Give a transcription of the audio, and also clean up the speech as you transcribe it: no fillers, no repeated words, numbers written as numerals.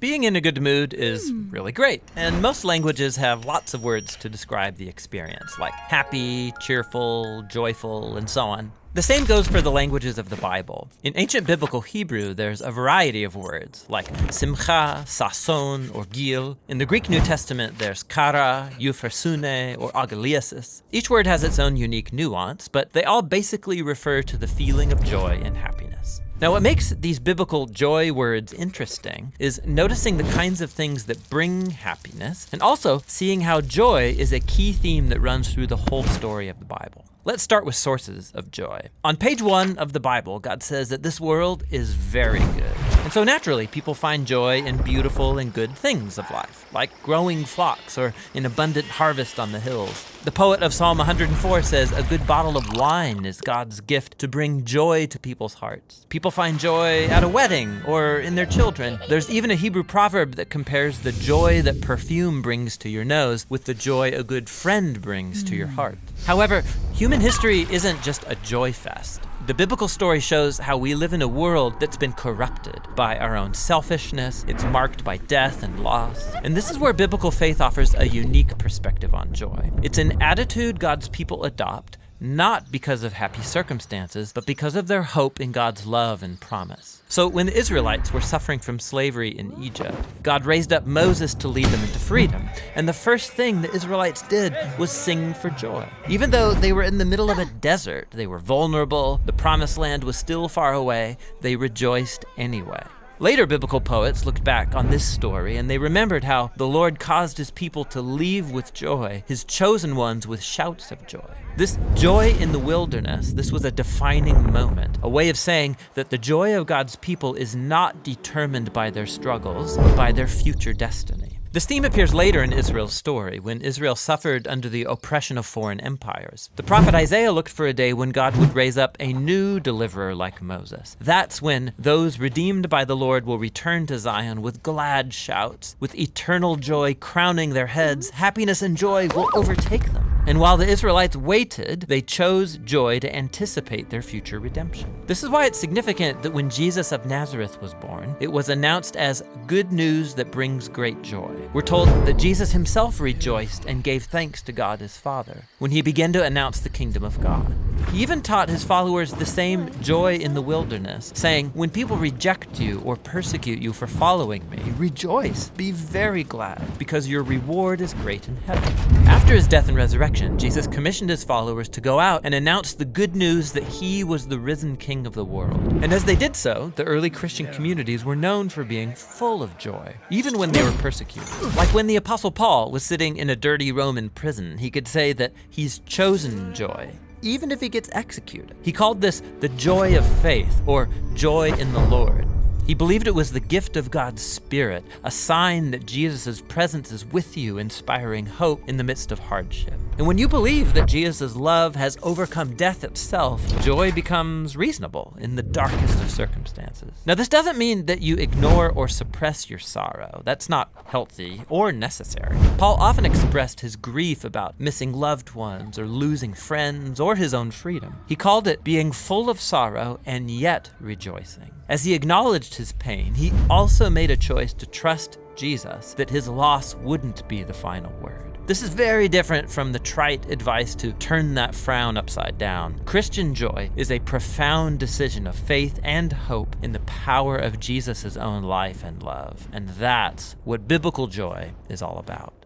Being in a good mood is really great, and most languages have lots of words to describe the experience, like happy, cheerful, joyful, and so on. The same goes for the languages of the Bible. In ancient biblical Hebrew, there's a variety of words, like simcha, sason, or gil. In the Greek New Testament, there's kara, euphrosune, or agaliasis. Each word has its own unique nuance, but they all basically refer to the feeling of joy and happiness. Now, what makes these biblical joy words interesting is noticing the kinds of things that bring happiness, and also seeing how joy is a key theme that runs through the whole story of the Bible. Let's start with sources of joy. On page 1 of the Bible, God says that this world is very good. And so naturally, people find joy in beautiful and good things of life, like growing flocks or an abundant harvest on the hills. The poet of Psalm 104 says, "A good bottle of wine is God's gift to bring joy to people's hearts." People find joy at a wedding or in their children. There's even a Hebrew proverb that compares the joy that perfume brings to your nose with the joy a good friend brings to your heart. However, human history isn't just a joy fest. The biblical story shows how we live in a world that's been corrupted by our own selfishness. It's marked by death and loss. And this is where biblical faith offers a unique perspective on joy. It's an attitude God's people adopt, not because of happy circumstances, but because of their hope in God's love and promise. So when the Israelites were suffering from slavery in Egypt, God raised up Moses to lead them into freedom. And the first thing the Israelites did was sing for joy. Even though they were in the middle of a desert, they were vulnerable, the promised land was still far away, they rejoiced anyway. Later biblical poets looked back on this story and they remembered how the Lord caused his people to leave with joy, his chosen ones with shouts of joy. This joy in the wilderness, this was a defining moment, a way of saying that the joy of God's people is not determined by their struggles, but by their future destiny. This theme appears later in Israel's story, when Israel suffered under the oppression of foreign empires. The prophet Isaiah looked for a day when God would raise up a new deliverer like Moses. That's when those redeemed by the Lord will return to Zion with glad shouts, with eternal joy crowning their heads. Happiness and joy will overtake them. And while the Israelites waited, they chose joy to anticipate their future redemption. This is why it's significant that when Jesus of Nazareth was born, it was announced as good news that brings great joy. We're told that Jesus himself rejoiced and gave thanks to God his Father when he began to announce the kingdom of God. He even taught his followers the same joy in the wilderness, saying, "When people reject you or persecute you for following me, rejoice, be very glad, because your reward is great in heaven." After his death and resurrection, Jesus commissioned his followers to go out and announce the good news that he was the risen King of the world. And as they did so, the early Christian communities were known for being full of joy, even when they were persecuted. Like when the Apostle Paul was sitting in a dirty Roman prison, he could say that he's chosen joy, even if he gets executed. He called this the joy of faith, or joy in the Lord. He believed it was the gift of God's Spirit, a sign that Jesus' presence is with you, inspiring hope in the midst of hardship. And when you believe that Jesus' love has overcome death itself, joy becomes reasonable in the darkest of circumstances. Now, this doesn't mean that you ignore or suppress your sorrow. That's not healthy or necessary. Paul often expressed his grief about missing loved ones or losing friends or his own freedom. He called it being full of sorrow and yet rejoicing. As he acknowledged his pain, he also made a choice to trust Jesus that his loss wouldn't be the final word. This is very different from the trite advice to turn that frown upside down. Christian joy is a profound decision of faith and hope in the power of Jesus' own life and love. And that's what biblical joy is all about.